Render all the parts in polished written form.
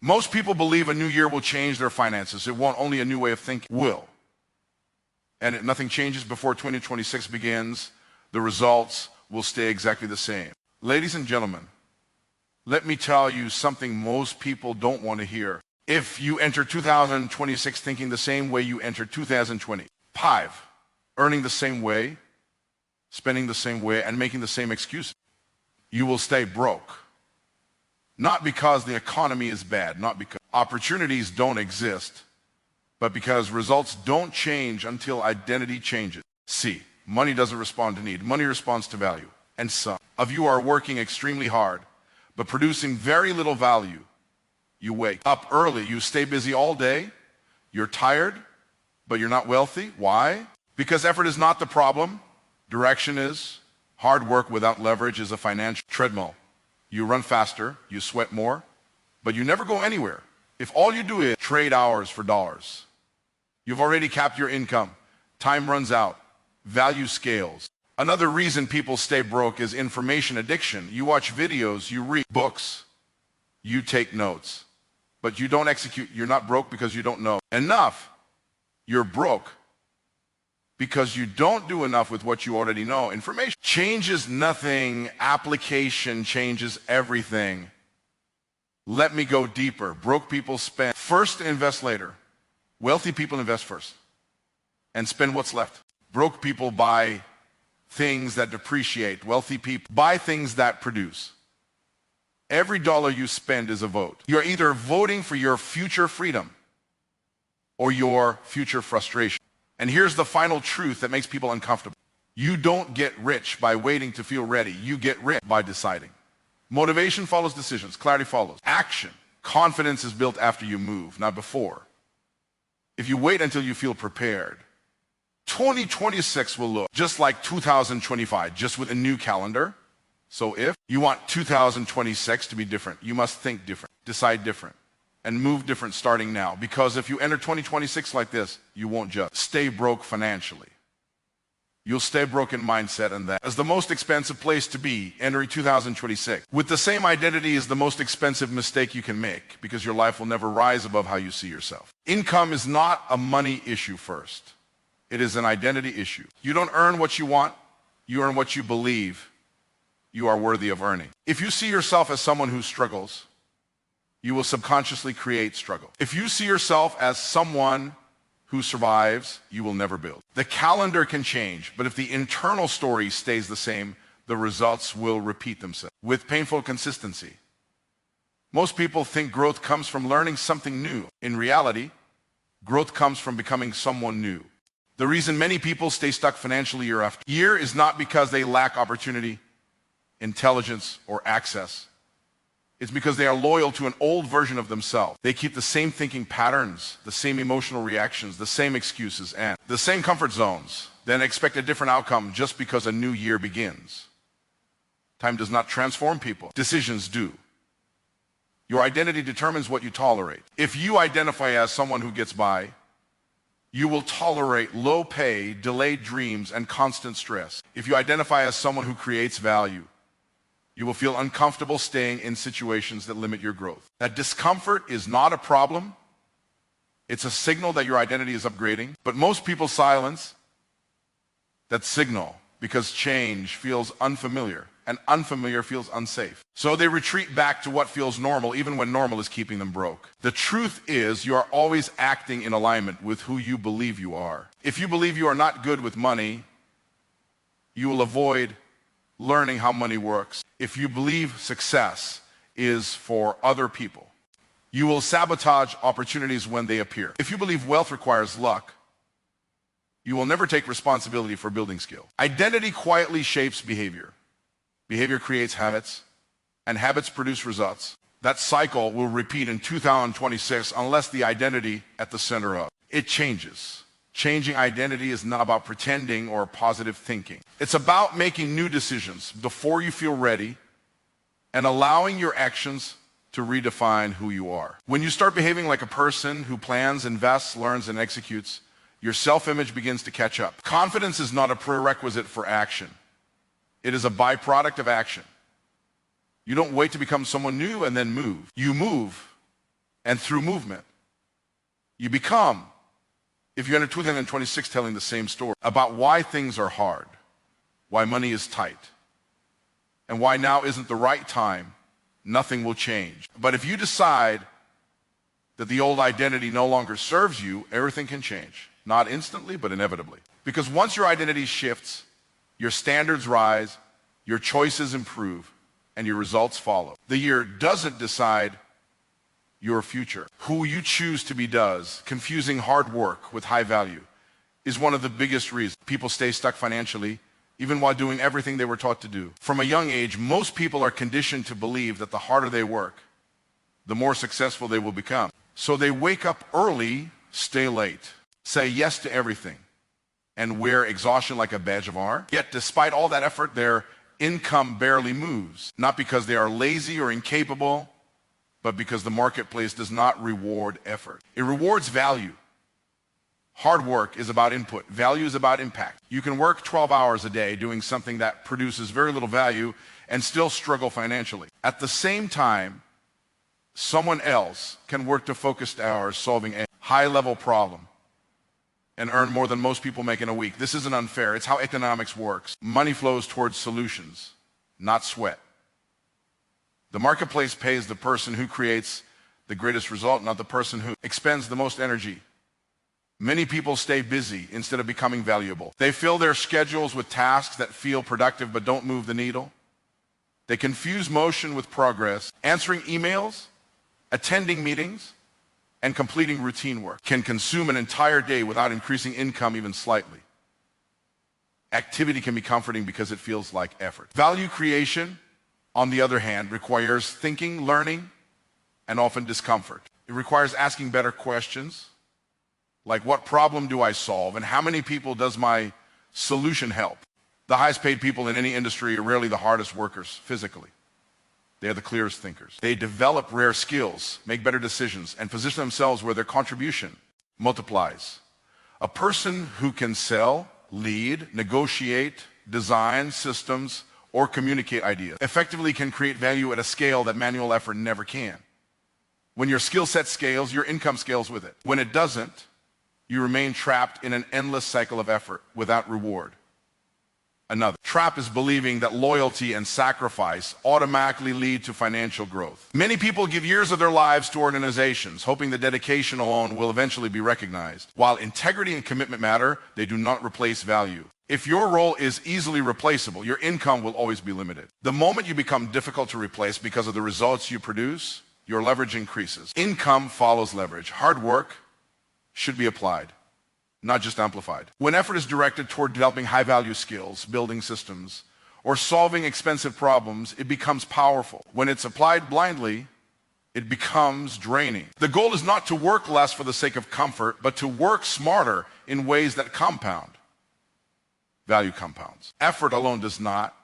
Most people believe a new year will change their finances. It won't. Only a new way of thinking will. And nothing changes before 2026 begins. The results will stay exactly the same. Ladies and gentlemen, let me tell you something most people don't want to hear. If you enter 2026 thinking the same way you entered 2025, earning the same way, spending the same way, and making the same excuses, you will stay broke. Not because the economy is bad, not because opportunities don't exist, but because results don't change until identity changes. See, money doesn't respond to need. Money responds to value. And some of you are working extremely hard, but producing very little value. You wake up early, you stay busy all day, you're tired, but you're not wealthy. Why? Because effort is not the problem. Direction is. Hard work without leverage is a financial treadmill. You run faster, you sweat more, but you never go anywhere. If all you do is trade hours for dollars, you've already capped your income. Time runs out. Value scales. Another reason people stay broke is information addiction. You watch videos, you read books, you take notes, but you don't execute. You're not broke because you don't know enough. You're broke because you don't do enough with what you already know. Information changes nothing. Application changes everything. Let me go deeper. Broke people spend first, invest later. Wealthy people invest first and spend what's left. Broke people buy things that depreciate. Wealthy people buy things that produce. Every dollar you spend is a vote. You're either voting for your future freedom or your future frustration. And here's the final truth that makes people uncomfortable. You don't get rich by waiting to feel ready. You get rich by deciding. Motivation follows decisions. Clarity follows action. Confidence is built after you move, not before. If you wait until you feel prepared, 2026 will look just like 2025, just with a new calendar. So if you want 2026 to be different, you must think different, decide different, and move different starting now. Because if you enter 2026 like this, you won't just stay broke financially. You'll stay broke in mindset, and that is the most expensive place to be entering 2026. With the same identity is the most expensive mistake you can make, because your life will never rise above how you see yourself. Income is not a money issue first. It is an identity issue. You don't earn what you want, you earn what you believe you are worthy of earning. If you see yourself as someone who struggles, you will subconsciously create struggle. If you see yourself as someone who survives, you will never build. The calendar can change, but if the internal story stays the same, the results will repeat themselves with painful consistency. Most people think growth comes from learning something new. In reality, growth comes from becoming someone new. The reason many people stay stuck financially year after year is not because they lack opportunity, intelligence, or access. It's because they are loyal to an old version of themselves. They keep the same thinking patterns, the same emotional reactions, the same excuses, and the same comfort zones, then expect a different outcome just because a new year begins. Time does not transform people. Decisions do. Your identity determines what you tolerate. If you identify as someone who gets by, you will tolerate low pay, delayed dreams, and constant stress. If you identify as someone who creates value, you will feel uncomfortable staying in situations that limit your growth. That discomfort is not a problem. It's a signal that your identity is upgrading. But most people silence that signal because change feels unfamiliar, and unfamiliar feels unsafe. So they retreat back to what feels normal, even when normal is keeping them broke. The truth is, you are always acting in alignment with who you believe you are. If you believe you are not good with money, you will avoid learning how money works. If you believe success is for other people, you will sabotage opportunities when they appear. If you believe wealth requires luck, you will never take responsibility for building skill. Identity quietly shapes behavior. Behavior creates habits, and habits produce results. That cycle will repeat in 2026 unless the identity at the center of it changes. Changing identity is not about pretending or positive thinking. It's about making new decisions before you feel ready and allowing your actions to redefine who you are. When you start behaving like a person who plans, invests, learns, and executes, your self-image begins to catch up. Confidence is not a prerequisite for action. It is a byproduct of action. You don't wait to become someone new and then move. You move and through movement. You become, if you enter 2026 telling the same story about why things are hard, why money is tight, and why now isn't the right time, nothing will change. But if you decide that the old identity no longer serves you, everything can change. Not instantly, but inevitably. Because once your identity shifts, your standards rise, your choices improve, and your results follow. The year doesn't decide your future. Who you choose to be does. Confusing hard work with high value is one of the biggest reasons people stay stuck financially, even while doing everything they were taught to do. From a young age, most people are conditioned to believe that the harder they work, the more successful they will become. So they wake up early, stay late, say yes to everything, and wear exhaustion like a badge of honor. Yet despite all that effort, their income barely moves. Not because they are lazy or incapable, but because the marketplace does not reward effort. It rewards value. Hard work is about input. Value is about impact. You can work 12 hours a day doing something that produces very little value and still struggle financially. At the same time, someone else can work to focused hours solving a high-level problem and earn more than most people make in a week. This isn't unfair. It's how economics works. Money flows towards solutions, not sweat. The marketplace pays the person who creates the greatest result, not the person who expends the most energy. Many people stay busy instead of becoming valuable. They fill their schedules with tasks that feel productive but don't move the needle. They confuse motion with progress. Answering emails, attending meetings, and completing routine work can consume an entire day without increasing income even slightly. Activity can be comforting because it feels like effort. Value creation, on the other hand, requires thinking, learning, and often discomfort. It requires asking better questions, like what problem do I solve and how many people does my solution help? The highest paid people in any industry are rarely the hardest workers physically. They are the clearest thinkers. They develop rare skills, make better decisions, and position themselves where their contribution multiplies. A person who can sell, lead, negotiate, design systems, or communicate ideas effectively can create value at a scale that manual effort never can. When your skill set scales, your income scales with it. When it doesn't, you remain trapped in an endless cycle of effort without reward. Another trap is believing that loyalty and sacrifice automatically lead to financial growth. Many people give years of their lives to organizations, hoping that dedication alone will eventually be recognized. While integrity and commitment matter, they do not replace value. If your role is easily replaceable, your income will always be limited. The moment you become difficult to replace because of the results you produce, your leverage increases. Income follows leverage. Hard work should be applied, not just amplified. When effort is directed toward developing high-value skills, building systems, or solving expensive problems, it becomes powerful. When it's applied blindly, it becomes draining. The goal is not to work less for the sake of comfort, but to work smarter in ways that compound. Value compounds. Effort alone does not.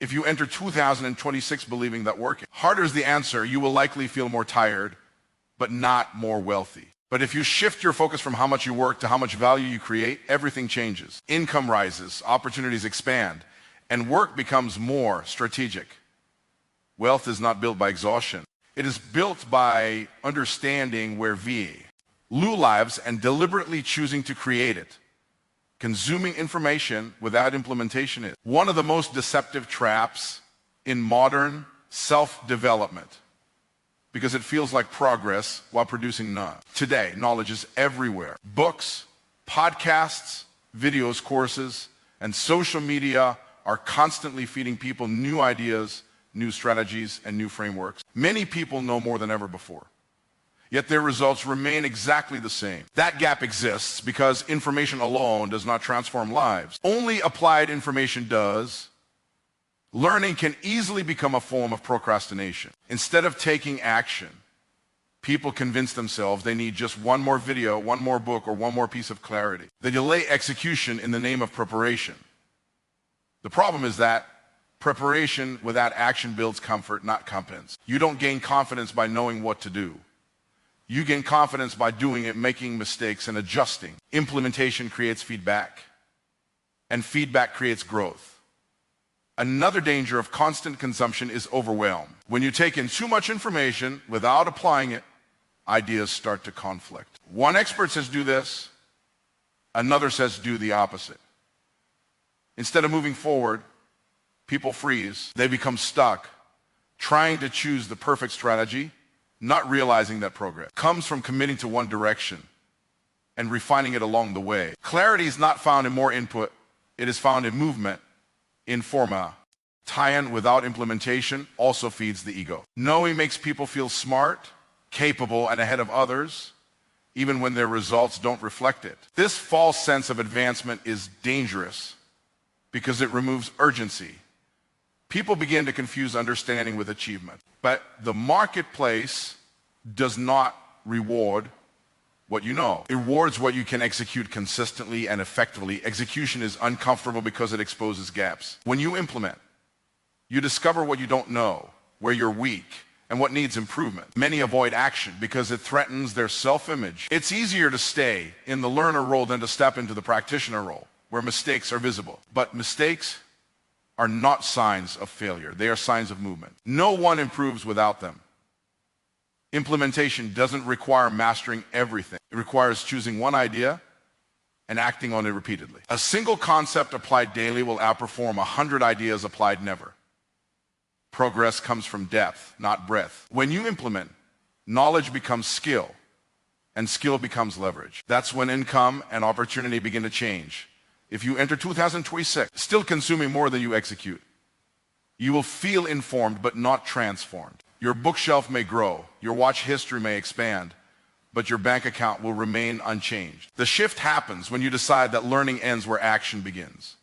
If you enter 2026 believing that working harder is the answer, you will likely feel more tired, but not more wealthy. But if you shift your focus from how much you work to how much value you create, everything changes. Income rises, opportunities expand, and work becomes more strategic. Wealth is not built by exhaustion. It is built by understanding where lives and deliberately choosing to create it. Consuming information without implementation is one of the most deceptive traps in modern self-development, because it feels like progress while producing none. Today, knowledge is everywhere. Books, podcasts, videos, courses, and social media are constantly feeding people new ideas, new strategies, and new frameworks. Many people know more than ever before, yet their results remain exactly the same. That gap exists because information alone does not transform lives. Only applied information does. Learning can easily become a form of procrastination. Instead of taking action, people convince themselves they need just one more video, one more book, or one more piece of clarity. They delay execution in the name of preparation. The problem is that preparation without action builds comfort, not competence. You don't gain confidence by knowing what to do. You gain confidence by doing it, making mistakes, and adjusting. Implementation creates feedback, and feedback creates growth. Another danger of constant consumption is overwhelm. When you take in too much information without applying it, ideas start to conflict. One expert says do this, another says do the opposite. Instead of moving forward, people freeze. They become stuck, trying to choose the perfect strategy, not realizing that progress comes from committing to one direction and refining it along the way. Clarity is not found in more input. It is found in movement, in forma. Tie-in without implementation also feeds the ego. Knowing makes people feel smart, capable, and ahead of others, even when their results don't reflect it. This false sense of advancement is dangerous because it removes urgency. People begin to confuse understanding with achievement. But the marketplace does not reward what you know. It rewards what you can execute consistently and effectively. Execution is uncomfortable because it exposes gaps. When you implement, you discover what you don't know, where you're weak, and what needs improvement. Many avoid action because it threatens their self-image. It's easier to stay in the learner role than to step into the practitioner role, where mistakes are visible. But mistakes are not signs of failure. They are signs of movement. No one improves without them. Implementation doesn't require mastering everything. It requires choosing one idea and acting on it repeatedly. A single concept applied daily will outperform 100 ideas applied never. Progress comes from depth, not breadth. When you implement, knowledge becomes skill, and skill becomes leverage. That's when income and opportunity begin to change. If you enter 2026 still consuming more than you execute, you will feel informed but not transformed. Your bookshelf may grow, your watch history may expand, but your bank account will remain unchanged. The shift happens when you decide that learning ends where action begins.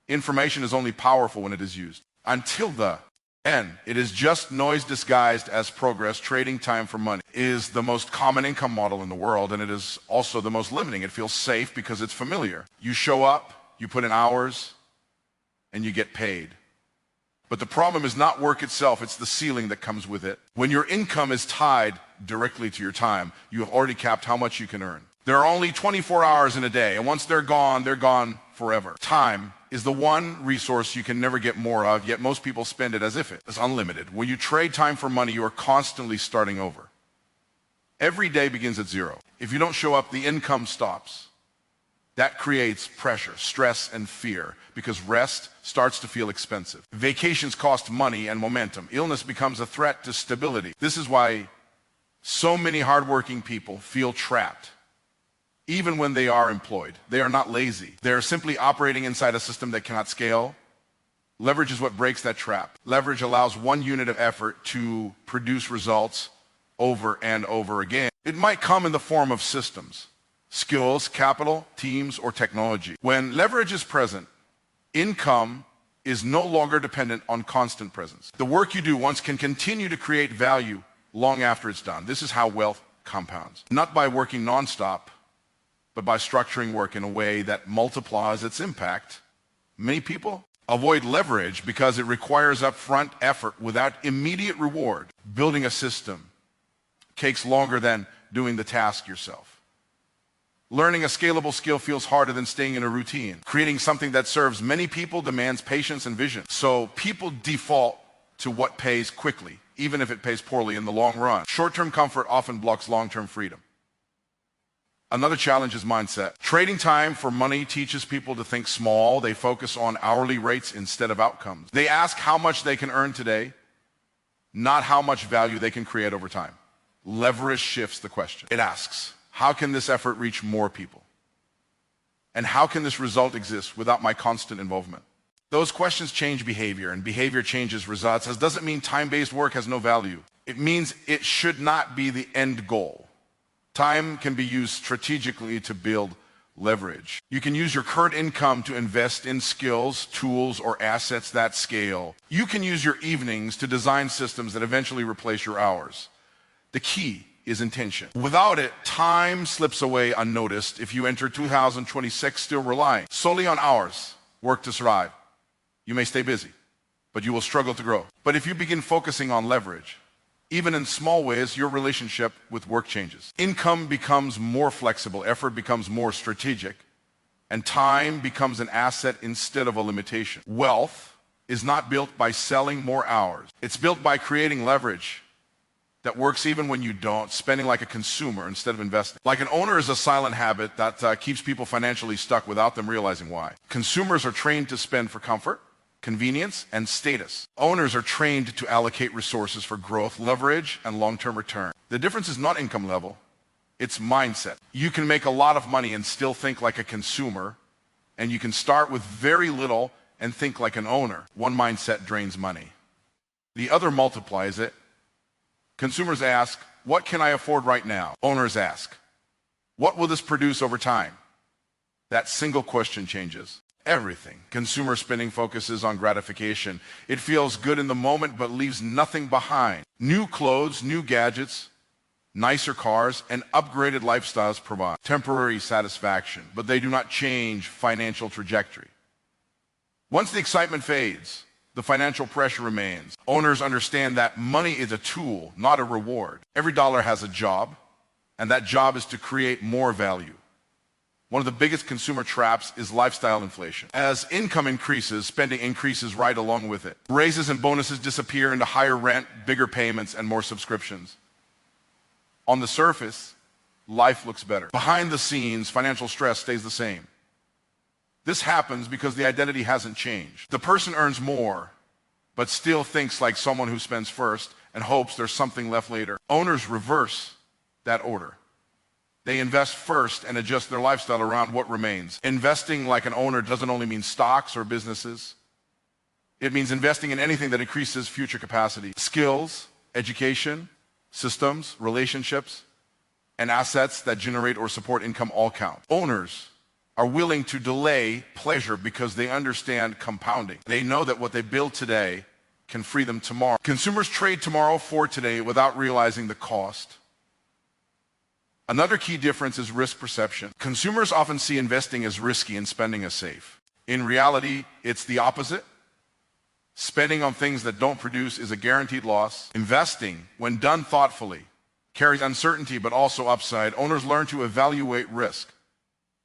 Information is only powerful when it is used. Until the end, it is just noise disguised as progress. Trading time for money is the most common income model in the world, and it is also the most limiting. It feels safe because it's familiar. You show up, you put in hours, and you get paid. But the problem is not work itself, it's the ceiling that comes with it. When your income is tied directly to your time, you have already capped how much you can earn. There are only 24 hours in a day, and once they're gone forever. Time is the one resource you can never get more of, yet most people spend it as if it is unlimited. When you trade time for money, you are constantly starting over. Every day begins at zero. If you don't show up, the income stops. That creates pressure, stress, and fear because rest starts to feel expensive. Vacations cost money and momentum. Illness becomes a threat to stability. This is why so many hardworking people feel trapped. Even when they are employed, they are not lazy. They are simply operating inside a system that cannot scale. Leverage is what breaks that trap. Leverage allows one unit of effort to produce results over and over again. It might come in the form of systems, skills, capital, teams, or technology. When leverage is present, income is no longer dependent on constant presence. The work you do once can continue to create value long after it's done. This is how wealth compounds. Not by working nonstop, but by structuring work in a way that multiplies its impact. Many people avoid leverage because it requires upfront effort without immediate reward. Building a system takes longer than doing the task yourself. Learning a scalable skill feels harder than staying in a routine. Creating something that serves many people demands patience and vision. So people default to what pays quickly, even if it pays poorly in the long run. Short-term comfort often blocks long-term freedom. Another challenge is mindset. Trading time for money teaches people to think small. They focus on hourly rates instead of outcomes. They ask how much they can earn today, not how much value they can create over time. Leverage shifts the question. It asks, how can this effort reach more people? And how can this result exist without my constant involvement? Those questions change behavior, and behavior changes results. This doesn't mean time-based work has no value. It means it should not be the end goal. Time can be used strategically to build leverage. You can use your current income to invest in skills, tools, or assets that scale. You can use your evenings to design systems that eventually replace your hours. The key is intention. Without it, time slips away unnoticed if you enter 2026 still relying solely on hours, work to survive. You may stay busy, but you will struggle to grow. But if you begin focusing on leverage, even in small ways, your relationship with work changes. Income becomes more flexible, effort becomes more strategic, and time becomes an asset instead of a limitation. Wealth is not built by selling more hours. It's built by creating leverage that works even when you don't, spending like a consumer instead of investing. Like an owner is a silent habit that keeps people financially stuck without them realizing why. Consumers are trained to spend for comfort, convenience, and status. Owners are trained to allocate resources for growth, leverage, and long-term return. The difference is not income level, it's mindset. You can make a lot of money and still think like a consumer, and you can start with very little and think like an owner. One mindset drains money. The other multiplies it. Consumers ask, what can I afford right now? Owners ask, what will this produce over time? That single question changes everything. Consumer spending focuses on gratification. It feels good in the moment but leaves nothing behind. New clothes, new gadgets, nicer cars, and upgraded lifestyles provide temporary satisfaction, but they do not change financial trajectory. Once the excitement fades, the financial pressure remains. Owners understand that money is a tool, not a reward. Every dollar has a job, and that job is to create more value. One of the biggest consumer traps is lifestyle inflation. As income increases, spending increases right along with it. Raises and bonuses disappear into higher rent, bigger payments, and more subscriptions. On the surface, life looks better. Behind the scenes, financial stress stays the same. This happens because the identity hasn't changed. The person earns more, but still thinks like someone who spends first and hopes there's something left later. Owners reverse that order. They invest first and adjust their lifestyle around what remains. Investing like an owner doesn't only mean stocks or businesses. It means investing in anything that increases future capacity. Skills, education, systems, relationships, and assets that generate or support income all count. Owners are willing to delay pleasure because they understand compounding. They know that what they build today can free them tomorrow. Consumers trade tomorrow for today without realizing the cost. Another key difference is risk perception. Consumers often see investing as risky and spending as safe. In reality, it's the opposite. Spending on things that don't produce is a guaranteed loss. Investing, when done thoughtfully, carries uncertainty but also upside. Owners learn to evaluate risk,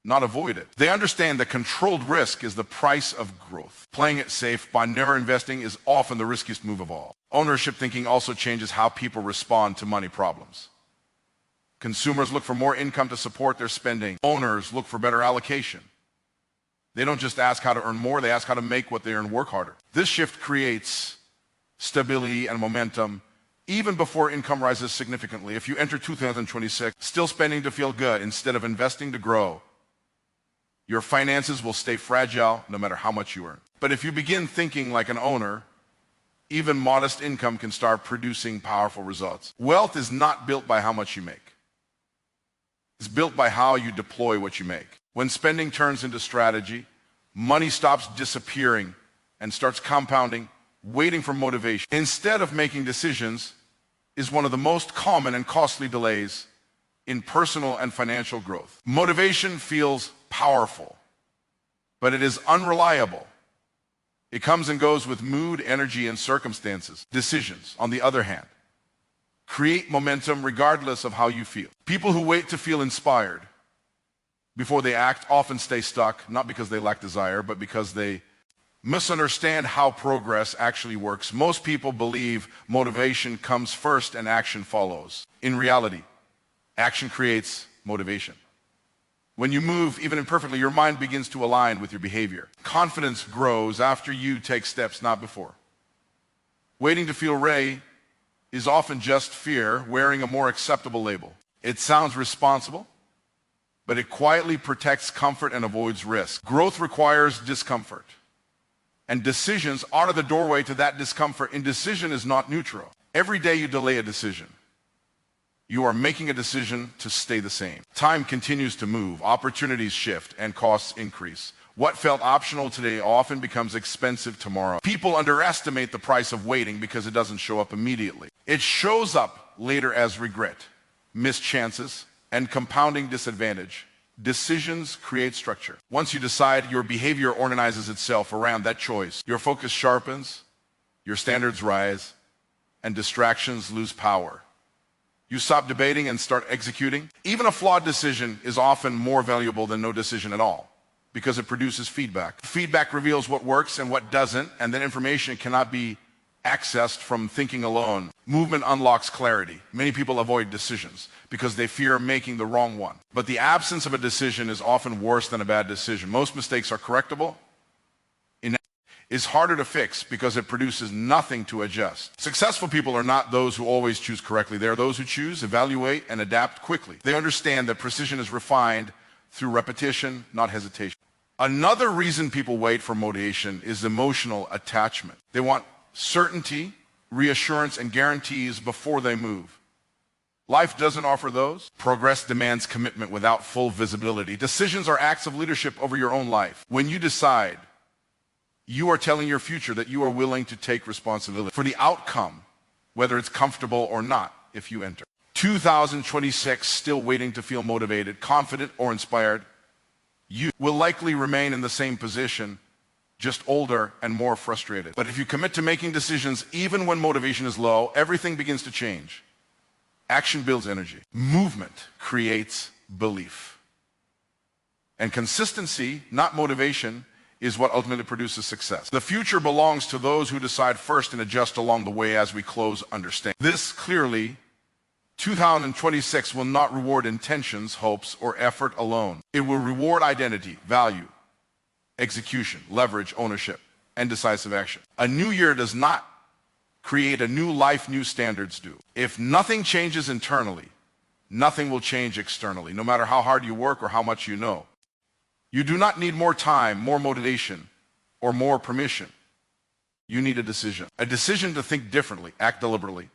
not avoid it. They understand that controlled risk is the price of growth. Playing it safe by never investing is often the riskiest move of all. Ownership thinking also changes how people respond to money problems. Consumers look for more income to support their spending. Owners look for better allocation. They don't just ask how to earn more, they ask how to make what they earn work harder. This shift creates stability and momentum even before income rises significantly. If you enter 2026 still spending to feel good instead of investing to grow, your finances will stay fragile no matter how much you earn. But if you begin thinking like an owner, even modest income can start producing powerful results. Wealth is not built by how much you make. It's built by how you deploy what you make. When spending turns into strategy, money stops disappearing and starts compounding, waiting for motivation. Instead of making decisions is one of the most common and costly delays in personal and financial growth. Motivation feels powerful, but it is unreliable. It comes and goes with mood, energy, and circumstances. Decisions, on the other hand, create momentum regardless of how you feel. People who wait to feel inspired before they act often stay stuck, not because they lack desire, but because they misunderstand how progress actually works. Most people believe motivation comes first and action follows. In reality, action creates motivation. When you move, even imperfectly, your mind begins to align with your behavior. Confidence grows after you take steps, not before. Waiting to feel ready is often just fear wearing a more acceptable label. It sounds responsible, but it quietly protects comfort and avoids risk. Growth requires discomfort, and decisions are the doorway to that discomfort. Indecision is not neutral. Every day you delay a decision, you are making a decision to stay the same. Time continues to move, opportunities shift, and costs increase. What felt optional today often becomes expensive tomorrow. People underestimate the price of waiting because it doesn't show up immediately. It shows up later as regret, missed chances, and compounding disadvantage. Decisions create structure. Once you decide, your behavior organizes itself around that choice. Your focus sharpens, your standards rise, and distractions lose power. You stop debating and start executing. Even a flawed decision is often more valuable than no decision at all. because it produces feedback. Feedback reveals what works and what doesn't, and then information cannot be accessed from thinking alone. Movement unlocks clarity. Many people avoid decisions because they fear making the wrong one. But the absence of a decision is often worse than a bad decision. Most mistakes are correctable. Is harder to fix because it produces nothing to adjust. Successful people are not those who always choose correctly. They are those who choose, evaluate, and adapt quickly. They understand that precision is refined through repetition, not hesitation. Another reason people wait for motivation is emotional attachment. They want certainty, reassurance, and guarantees before they move. Life doesn't offer those. Progress demands commitment without full visibility. Decisions are acts of leadership over your own life. When you decide, you are telling your future that you are willing to take responsibility for the outcome, whether it's comfortable or not, if you enter. 2026, still waiting to feel motivated, confident, or inspired, you will likely remain in the same position, just older and more frustrated. But if you commit to making decisions even when motivation is low, everything begins to change. Action builds energy. Movement creates belief. And consistency, not motivation, is what ultimately produces success. The future belongs to those who decide first and adjust along the way. As we close, understand this clearly. 2026 will not reward intentions, hopes, or effort alone. It will reward identity, value, execution, leverage, ownership, and decisive action. A new year does not create a new life, new standards do. If nothing changes internally, nothing will change externally, no matter how hard you work or how much you know. You do not need more time, more motivation, or more permission. You need a decision to think differently, act deliberately,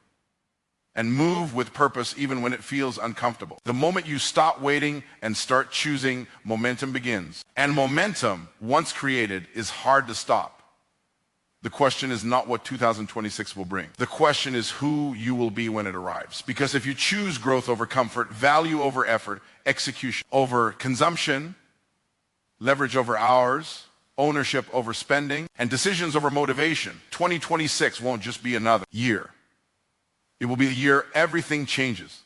and move with purpose even when it feels uncomfortable. The moment you stop waiting and start choosing, momentum begins. And momentum, once created, is hard to stop. The question is not what 2026 will bring. The question is who you will be when it arrives. Because if you choose growth over comfort, value over effort, execution over consumption, leverage over hours, ownership over spending, and decisions over motivation, 2026 won't just be another year. It will be the year everything changes.